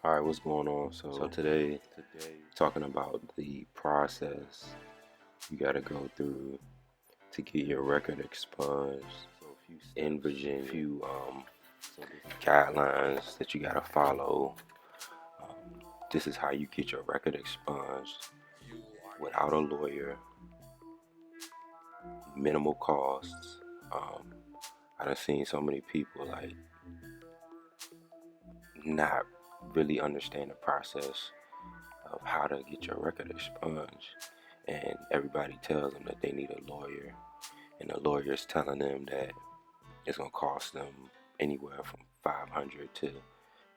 All right, what's going on? So today, talking about the process you got to go through to get your record expunged in Virginia. A few guidelines that you got to follow. This is how you get your record expunged without a lawyer, minimal costs. I done seen so many people like not really understand the process of how to get your record expunged, and everybody tells them that they need a lawyer, and the lawyer is telling them that it's gonna cost them anywhere from $500 to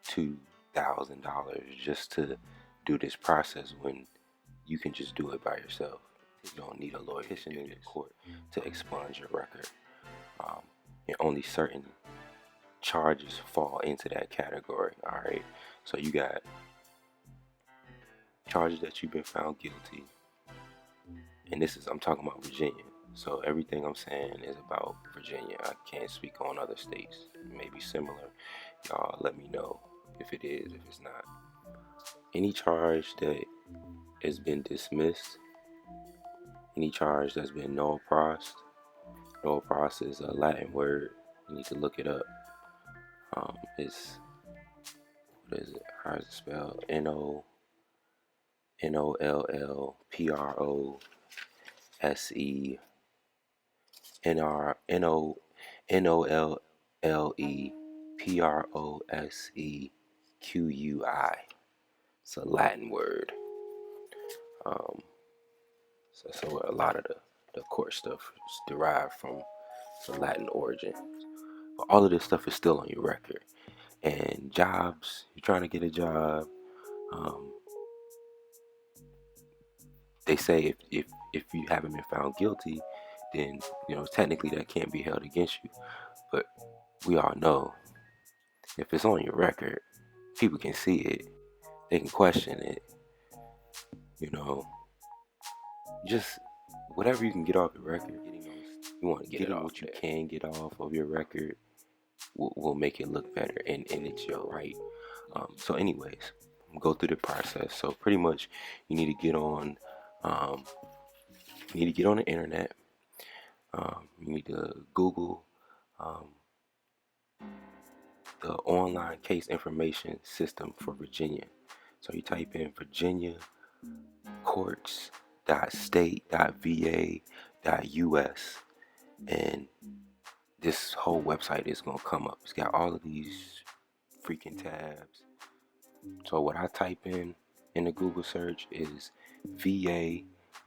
$2,000 just to do this process when you can just do it by yourself. You don't need a lawyer to do this court to expunge your record. And only certain charges fall into that category. All right, so you got charges that you've been found guilty, and I'm talking about Virginia. So everything I'm saying is about Virginia. I can't speak on other states. It may be similar. Y'all let me know if it is, if it's not. Any charge that has been dismissed, any charge that's been null pros. Null pros is a Latin word. You need to look it up. It's, what is it? How is it spelled? Nollprossequi. It's a Latin word. So a lot of the court stuff is derived from the Latin origin. But all of this stuff is still on your record. And jobs, you're trying to get a job. They say if you haven't been found guilty, then technically that can't be held against you. But we all know if it's on your record, people can see it. They can question it. Just whatever you can get off your record. You want to get it off. What you can get off of your record will make it look better, and it's your right. So anyways, go through the process. So pretty much you need to get on the internet. You need to Google the online case information system for Virginia. So you type in Virginia courts.state.va.us, and this whole website is gonna come up. It's got all of these freaking tabs. So what I type in the Google search is VA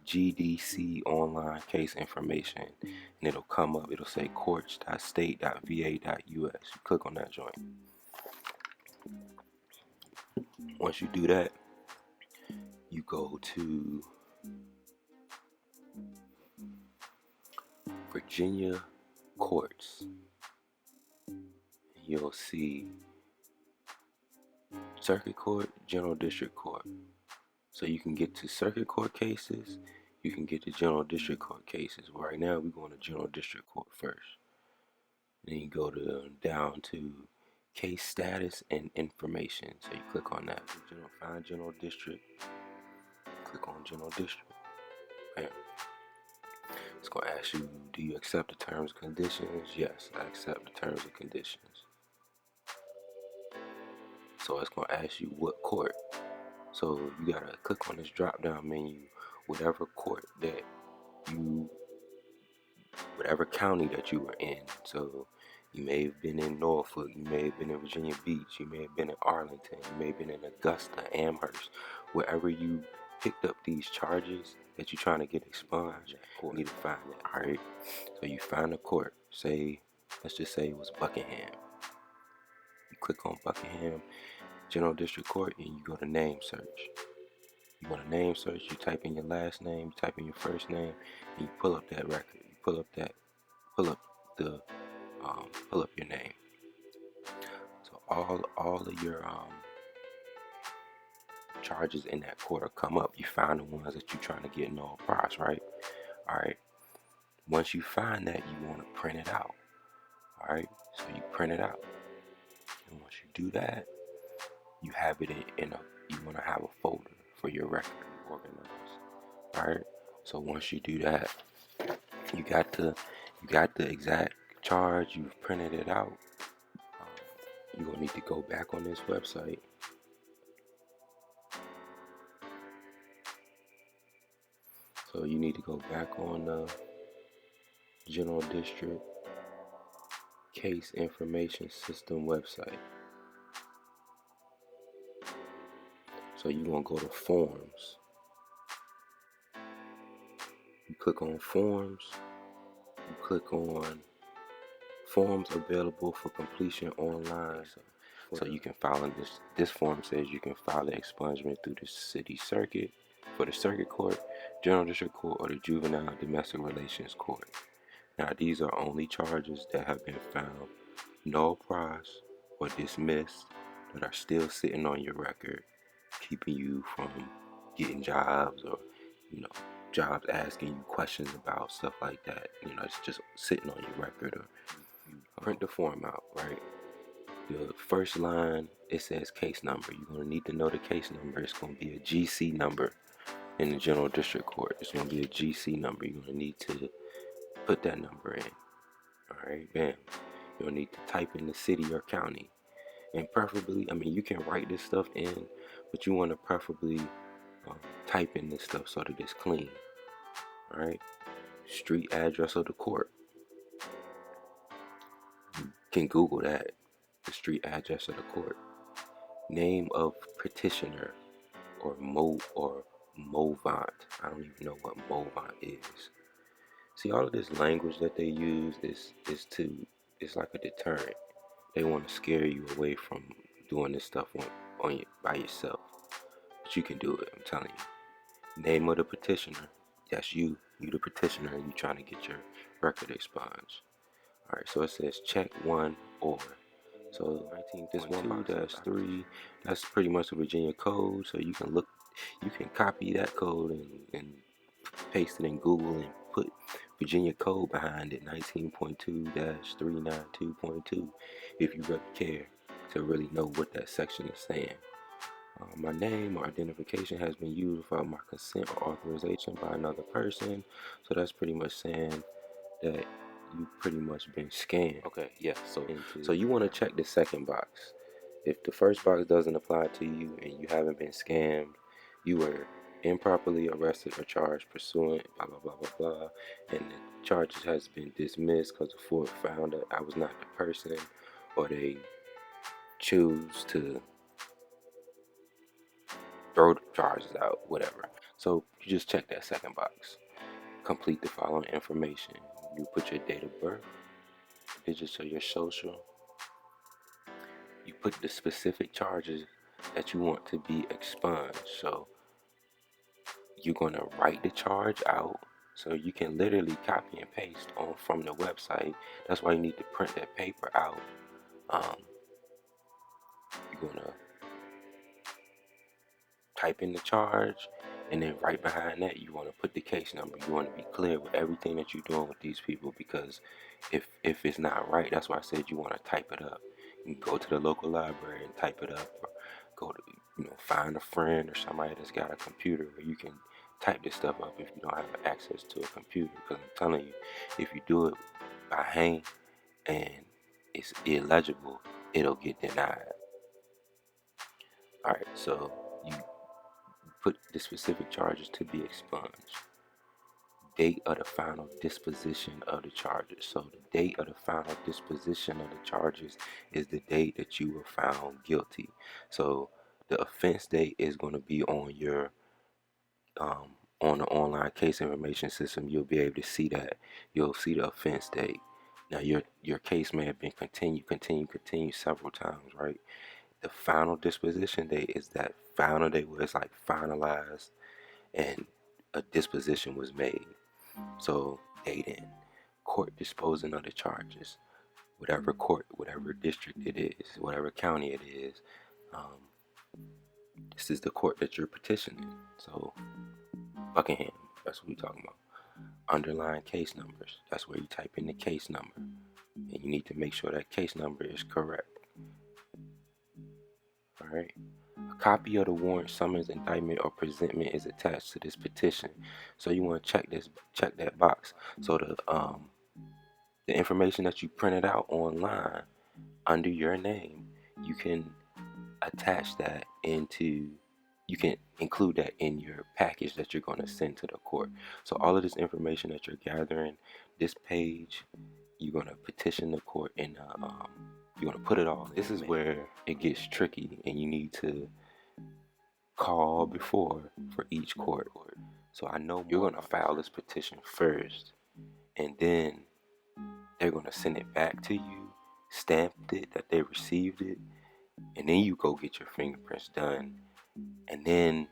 GDC online case information, and it'll come up. It'll say courts.state.va.us. You click on that joint. Once you do that, you go to Virginia courts. You'll see circuit court, general district court. So you can get to circuit court cases, you can get to general district court cases. Right now we're going to general district court first. Then you go down to case status and information. So you click on that. Find general district. Click on general district. Bam. It's going to ask you, do you accept the terms and conditions? Yes, I accept the terms and conditions. So it's going to ask you what court. So you got to click on this drop down menu, whatever court that whatever county that you were in. So you may have been in Norfolk, you may have been in Virginia Beach, you may have been in Arlington, you may have been in Augusta, Amherst, wherever you picked up these charges that you're trying to get expunged, you need to find it. Alright, so you find a court. Let's just say it was Buckingham. You click on Buckingham General District Court and you go to name search. You go to name search, you type in your last name, you type in your first name, and you pull up that record. You pull up your name. So all of your charges in that court will come up. You find the ones that you're trying to get null pros, right? Alright. Once you find that, you want to print it out. Alright, so you print it out. And once you do that, you have it you want to have a folder for your record organized. All right. So once you do that, you got the exact charge. You've printed it out. You're gonna need to go back on this website. So you need to go back on the General District Case Information System website. So you're gonna go to Forms. You click on Forms. You click on Forms available for completion online. So you can file in this form says you can file an expungement through the city circuit, for the circuit court, general district court, or the juvenile domestic relations court. Now these are only charges that have been found null pros or dismissed that are still sitting on your record, keeping you from getting jobs, or jobs asking you questions about stuff like that. It's just sitting on your record. Or you print the form out, right? The first line, it says case number. You're going to need to know the case number. It's going to be a GC number in the general district court. It's going to be a GC number. You're going to need to put that number in. All right, bam. You'll need to type in the city or county. And preferably, you can write this stuff in, but you want to preferably type in this stuff so that it's clean. All right. Street address of the court. You can Google that. The street address of the court. Name of petitioner, or Movant. I don't even know what Movant is. See, all of this language that they use it's like a deterrent. They want to scare you away from doing this stuff by yourself. But you can do it, I'm telling you. Name of the petitioner. That's you. You the petitioner, and you trying to get your record expunged. Alright, so it says check 1 or. So 19.2-3, that's pretty much the Virginia code. So you can copy that code and paste it in Google and put Virginia code behind it, 19.2-392.2, if you really care to really know what that section is saying. My name or identification has been used without my consent or authorization by another person. So that's pretty much saying that you've pretty much been scammed. Okay, yeah. So you want to check the second box. If the first box doesn't apply to you and you haven't been scammed, you were improperly arrested or charged pursuant blah blah blah blah blah, and the charges has been dismissed because the court found that I was not the person, or they choose to throw the charges out, whatever. So you just check that second box. Complete the following information. You put your date of birth, digits of your social. You put the specific charges that you want to be expunged. So you're going to write the charge out. So you can literally copy and paste from the website. That's why you need to print that paper out. You're going to type in the charge, and then right behind that you want to put the case number. You want to be clear with everything that you're doing with these people, because if it's not right, that's why I said you want to type it up. You can go to the local library and type it up, or go to find a friend or somebody that's got a computer where you can type this stuff up if you don't have access to a computer. Because I'm telling you, if you do it by hand and it's illegible, it'll get denied. Alright, so you put the specific charges to be expunged. Date of the final disposition of the charges. So the date of the final disposition of the charges is the date that you were found guilty. So the offense date is going to be on your on the online case information system. You'll be able to see that. You'll see the offense date. Now your case may have been continued several times, right? The final disposition date is that final day where it's like finalized and a disposition was made. So date in court disposing of the charges, whatever court, whatever district it is, whatever county it is. This is the court that you're petitioning. So Buckingham, that's what we're talking about. Underlying case numbers, that's where you type in the case number, and you need to make sure that case number is correct. Alright, copy of the warrant, summons, indictment, or presentment is attached to this petition. So you want to check that box. So the information that you printed out online under your name, you can attach that into, you can include that in your package that you're going to send to the court. So all of this information that you're gathering, this page, you're going to petition the court, and you're going to put it all. This is where it gets tricky, and you need to call before for each court. So I know you're going to file this petition first, and then they're going to send it back to you, stamped it that they received it, and then you go get your fingerprints done, and then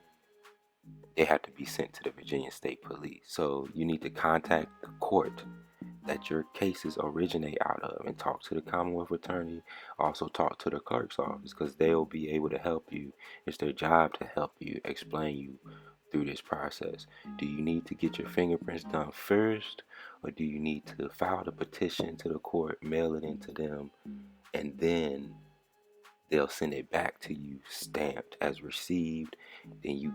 they have to be sent to the Virginia State Police. So you need to contact the court that your cases originate out of and talk to the Commonwealth Attorney. Also talk to the clerk's office, because they'll be able to help you. It's their job to help you, explain you through this process. Do you need to get your fingerprints done first, or do you need to file the petition to the court, mail it into them, and then they'll send it back to you stamped as received? Then you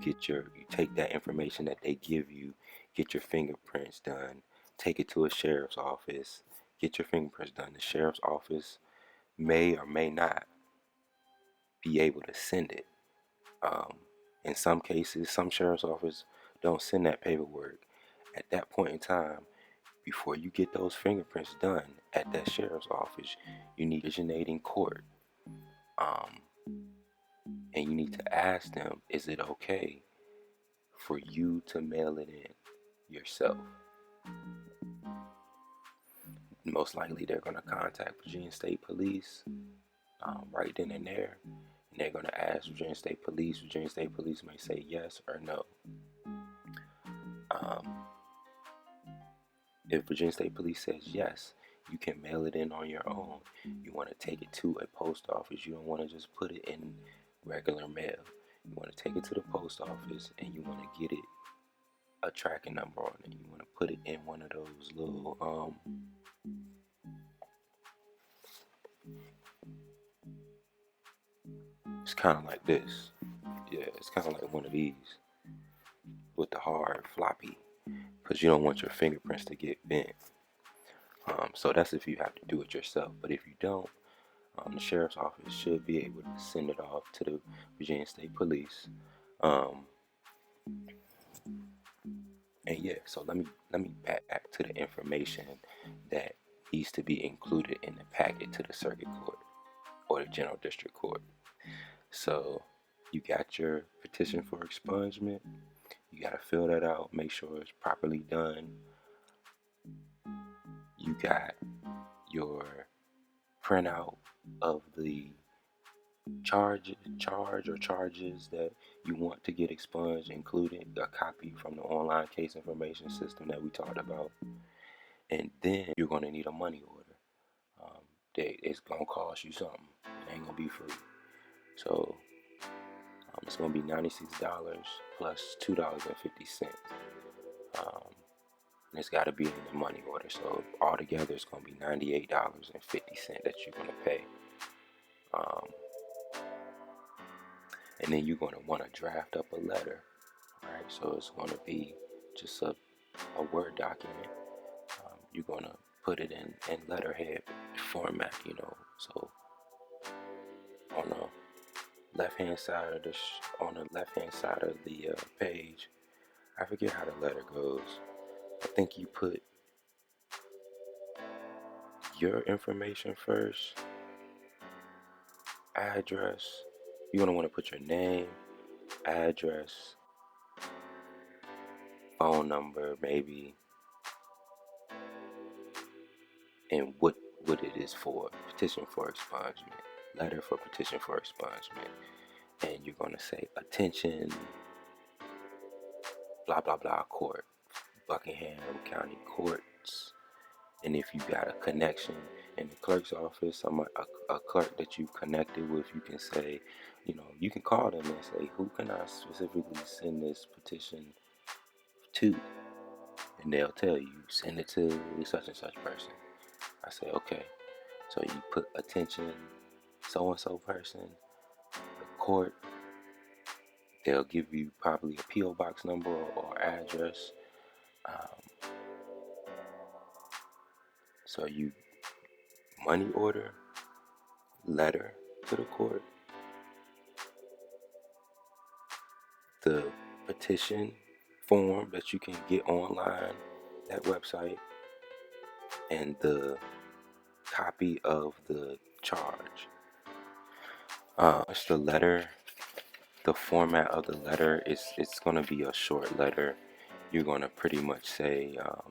take that information that they give you, get your fingerprints done, take it to a sheriff's office, get your fingerprints done. The sheriff's office may or may not be able to send it. In some cases, some sheriff's office don't send that paperwork. At that point in time, before you get those fingerprints done at that sheriff's office, you need originating court. And you need to ask them, is it okay for you to mail it in yourself? Most likely they're going to contact Virginia State Police right then and there, and they're going to ask Virginia State Police. Virginia State Police may say yes or no. If Virginia State Police says yes, you can mail it in on your own. You want to take it to a post office. You don't want to just put it in regular mail. You want to take it to the post office, and you want to get it a tracking number on it. You want to put it in one of those little it's kind of like this. Yeah, it's kind of like one of these with the hard floppy, because you don't want your fingerprints to get bent. So that's if you have to do it yourself. But if you don't, the sheriff's office should be able to send it off to the Virginia State Police. And yeah, so let me back to the information that needs to be included in the packet to the circuit court or the general district court. So you got your petition for expungement. You got to fill that out, make sure it's properly done. You got your printout of the charge or charges that you want to get expunged, including a copy from the online case information system that we talked about. And then you're going to need a money order. It's going to cost you something. It ain't going to be free. So it's going to be $96 plus $2.50. And it's got to be in the money order. So altogether, it's going to be $98.50 that you're going to pay. And then you're going to want to draft up a letter. Alright, so it's going to be just a Word document. You're going to put it in letterhead format, So on the left-hand side of the page, I forget how the letter goes. I think you put your information first, address. You're going to want to put your name, address, phone number maybe, and what it is for. Petition for expungement, letter for petition for expungement. And you're going to say, attention, blah, blah, blah, court, Buckingham County Courts. And if you got a connection in the clerk's office, a clerk that you've connected with, you can say, you can call them and say, who can I specifically send this petition to? And they'll tell you, send it to such and such person. I say, okay. So you put attention, so-and-so person, the court, They'll give you probably a P.O. box number or address. Um, so you money order, letter to the court, the petition form that you can get online, that website, and the copy of the charge. It's the letter. The format of the letter is it's going to be a short letter. You're going to pretty much say, you know,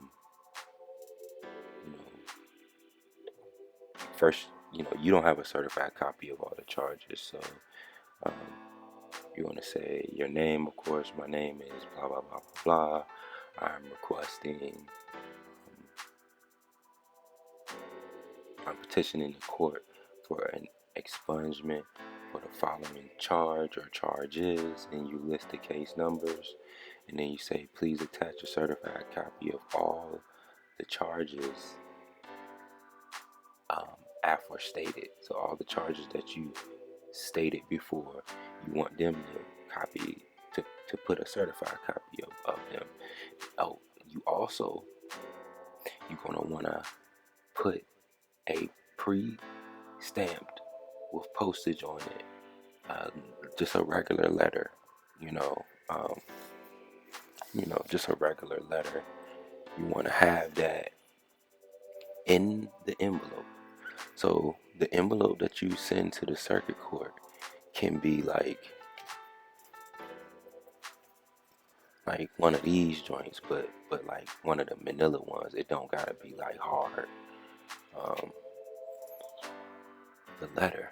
first, you don't have a certified copy of all the charges, so um, you're going to say your name, of course. My name is blah blah blah blah blah. I'm requesting, I'm petitioning the court for an expungement for the following charge or charges, and you list the case numbers, and then you say, please attach a certified copy of all the charges aforestated. So all the charges that you stated before, you want them to copy, to put a certified copy of them. Oh, you're gonna wanna put a pre-stamped with postage on it, just a regular letter, you know, um, just a regular letter. You want to have that in the envelope. So the envelope that you send to the circuit court can be like one of these joints, but like one of the manila ones. It don't gotta be like hard. Um, the letter,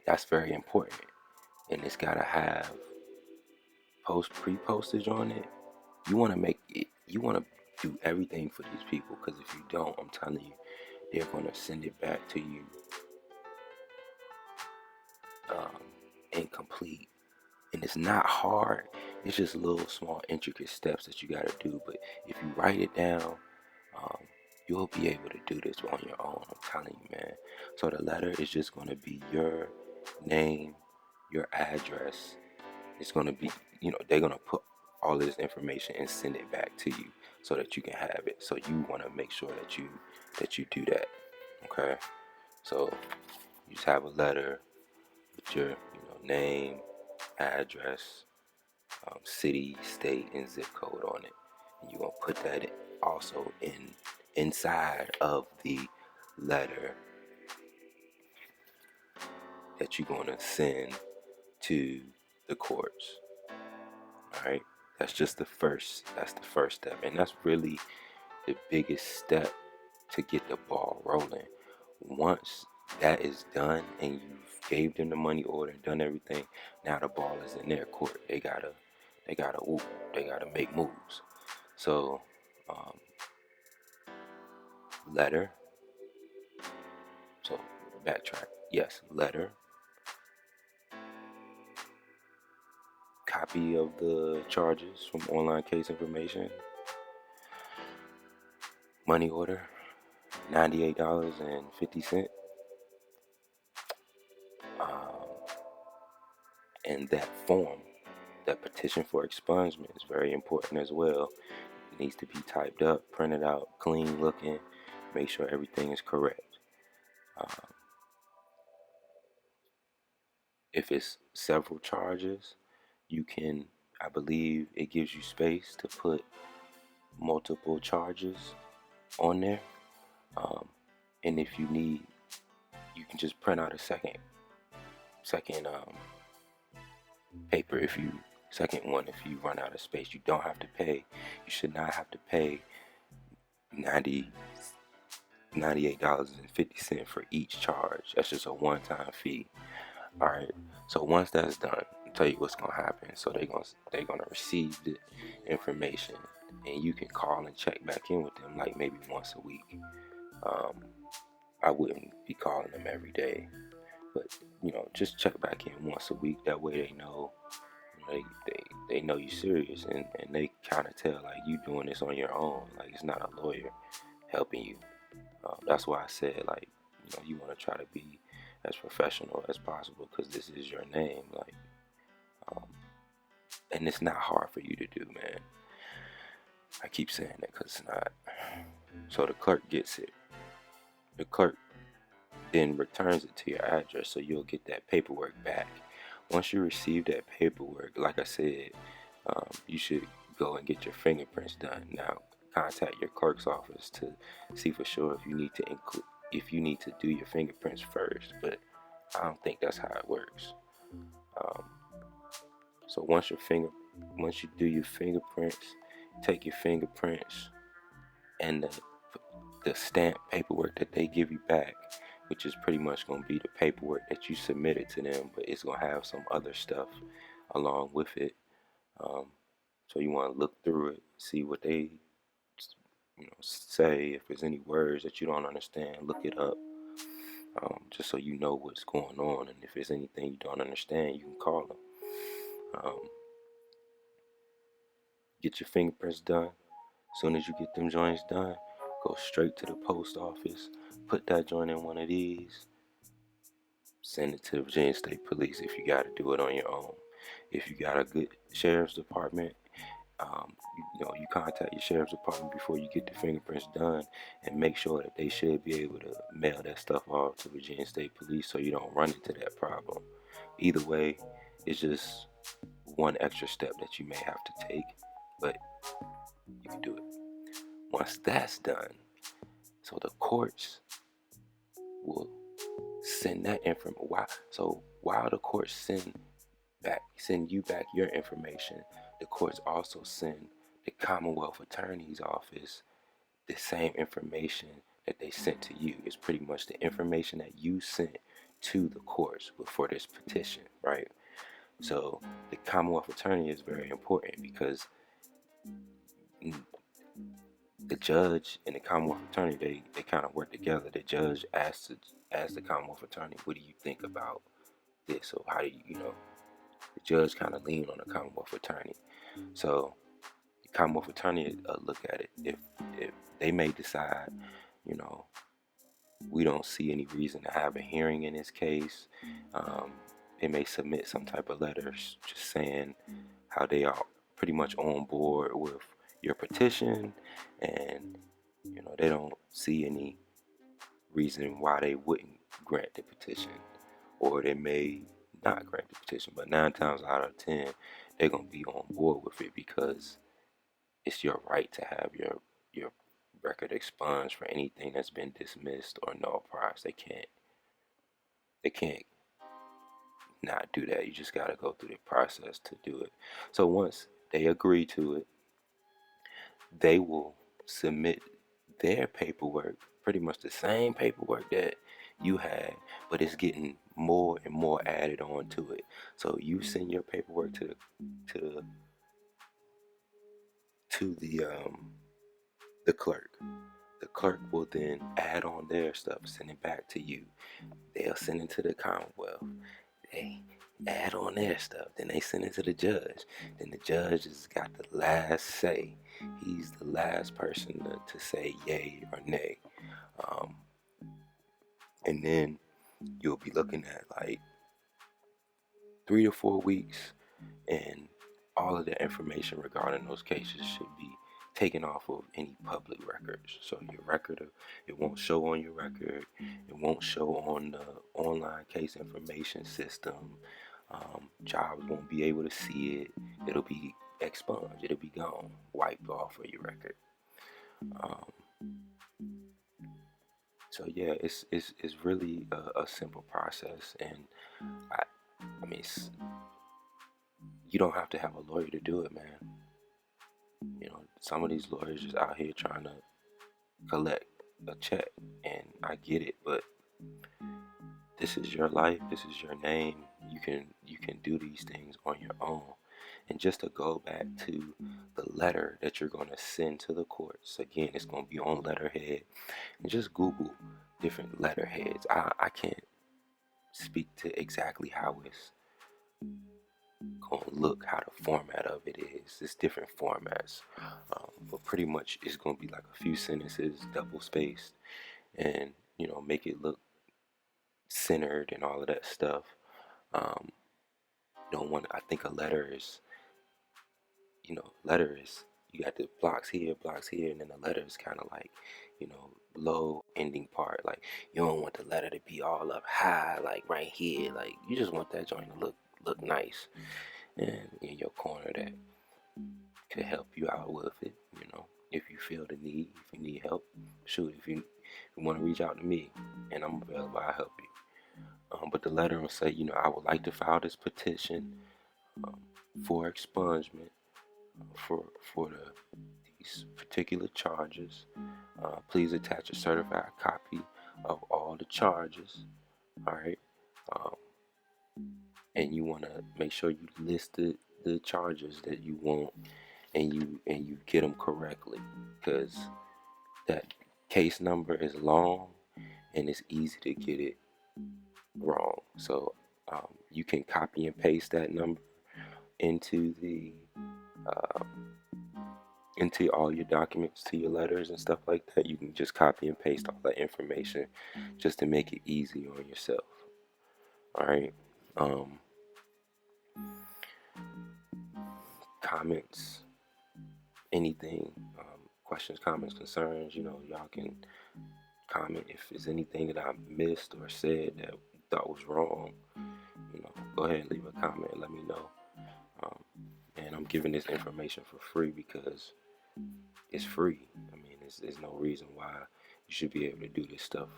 that's very important, and it's gotta have pre-postage on it. You want to make it. You want to do everything for these people, because if you don't, I'm telling you, they're gonna send it back to you incomplete. And it's not hard. It's just little small intricate steps that you got to do. But if you write it down, um, you'll be able to do this on your own. I'm telling you, man. So the letter is just going to be your name, your address. It's going to be, they're going to put all this information and send it back to you so that you can have it. So you want to make sure that you do that. Okay. So you just have a letter with your name, address, city, state, and zip code on it. And you're gonna put that also inside of the letter that you're gonna send to the courts. All right, that's just the first. That's the first step, and that's really the biggest step to get the ball rolling. Once that is done and you've gave them the money order and done everything, now the ball is in their court. They gotta make moves. So letter. So backtrack. Yes, letter. Copy of the charges from online case information. Money order, $98.50. And that form, that petition for expungement, is very important as well. It needs to be typed up, printed out, clean looking. Make sure everything is correct. If it's several charges, you can, I believe it gives you space to put multiple charges on there. And if you need, you can just print out a second paper second one if you run out of space. You don't have to pay. You should not have to pay $98.50 for each charge. That's just a one-time fee. All right. So once that's done, I'll tell you what's gonna happen. So they're gonna receive the information, and you can call and check back in with them like maybe once a week. I wouldn't be calling them every day, but just check back in once a week. That way they know, they know you serious, and they kind of tell like you doing this on your own. Like it's not a lawyer helping you. That's why I said like you want to try to be as professional as possible, because this is your name. Like And it's not hard for you to do, man. I keep saying that because it's not. So the clerk gets it. The clerk then returns it to your address, so you'll get that paperwork back. Once you receive that paperwork, like I said, you should go and get your fingerprints done. Now, contact your clerk's office to see for sure if you need to do your fingerprints first, but I don't think that's how it works. Um, so once you do your fingerprints, take your fingerprints and the stamp paperwork that they give you back, which is pretty much going to be the paperwork that you submitted to them, but it's going to have some other stuff along with it. Um, so you want to look through it, see what they say. If there's any words that you don't understand, look it up, just so you know what's going on. And if there's anything you don't understand, you can call them. Get your fingerprints done. As soon as you get them joints done, go straight to the post office, put that joint in one of these, send it to the Virginia State Police if you got to do it on your own. If you got a good sheriff's department, you contact your sheriff's department before you get the fingerprints done, and make sure that they should be able to mail that stuff off to Virginia State Police so you don't run into that problem. Either way, it's just one extra step that you may have to take, but you can do it. Once that's done, so the courts will send that information. So while the courts send you back your information, the courts also send the Commonwealth Attorney's Office the same information that they sent to you. It's pretty much the information that you sent to the courts for this petition, right? So the Commonwealth Attorney is very important because the judge and the Commonwealth Attorney, they kind of work together. The judge asks the Commonwealth Attorney, what do you think about this? Or how do the judge kind of lean on the Commonwealth Attorney. So the Commonwealth Attorney look at it. If they may decide, we don't see any reason to have a hearing in this case, they may submit some type of letters just saying how they are pretty much on board with your petition, and they don't see any reason why they wouldn't grant the petition, or they may not grant the petition. But 9 times out of 10, they're gonna be on board with it because it's your right to have your record expunged for anything that's been dismissed or nullified. They can't not do that. You just gotta go through the process to do it. So once they agree to it, they will submit their paperwork, pretty much the same paperwork that you had, but it's getting more and more added on to it. So you send your paperwork to the clerk. The clerk will then add on their stuff, send it back to you. They'll send it to the Commonwealth. They add on their stuff. Then they send it to the judge. Then the judge has got the last say. He's the last person to say yay or nay. And then you'll be looking at like 3 to 4 weeks, and all of the information regarding those cases should be taken off of any public records. So your record, it won't show on your record. It won't show on the online case information system. Jobs won't be able to see it. It'll be expunged. It'll be gone, wiped off of your record. So yeah, it's really a simple process, and I mean, you don't have to have a lawyer to do it, man. Some of these lawyers just out here trying to collect a check, and I get it, but this is your life, this is your name. You can do these things on your own. And just to go back to the letter that you're going to send to the courts, again, it's going to be on letterhead. And just Google different letterheads. I can't speak to exactly how it's gonna look, how the format of it is. It's different formats, but pretty much it's gonna be like a few sentences, double spaced, and make it look centered and all of that stuff. Don't want. I think a letter is letter is, you got the blocks here, and then the letter is kind of like, low ending part. Like, you don't want the letter to be all up high, like right here. Like, you just want that joint to look nice. And in your corner that could help you out with it, if you feel the need, if you need help, shoot, if you want to reach out to me and I'm available, I'll help you. But the letter will say, I would like to file this petition um, for expungement for these particular charges. Please attach a certified copy of all the charges. All right. Um, and you want to make sure you list the charges that you want, and you get them correctly, because that case number is long and it's easy to get it wrong. So you can copy and paste that number into the uh, into all your documents, to your letters and stuff like that. You can just copy and paste all that information just to make it easy on yourself. All right. Comments, anything, questions, comments, concerns, y'all can comment. If there's anything that I missed or said that you thought was wrong, go ahead and leave a comment and let me know. And I'm giving this information for free because it's free. I mean, there's no reason why you should be able to do this stuff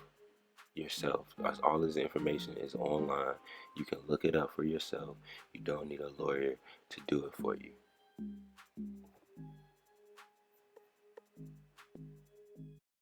yourself. All this information is online. You can look it up for yourself. You don't need a lawyer to do it for you.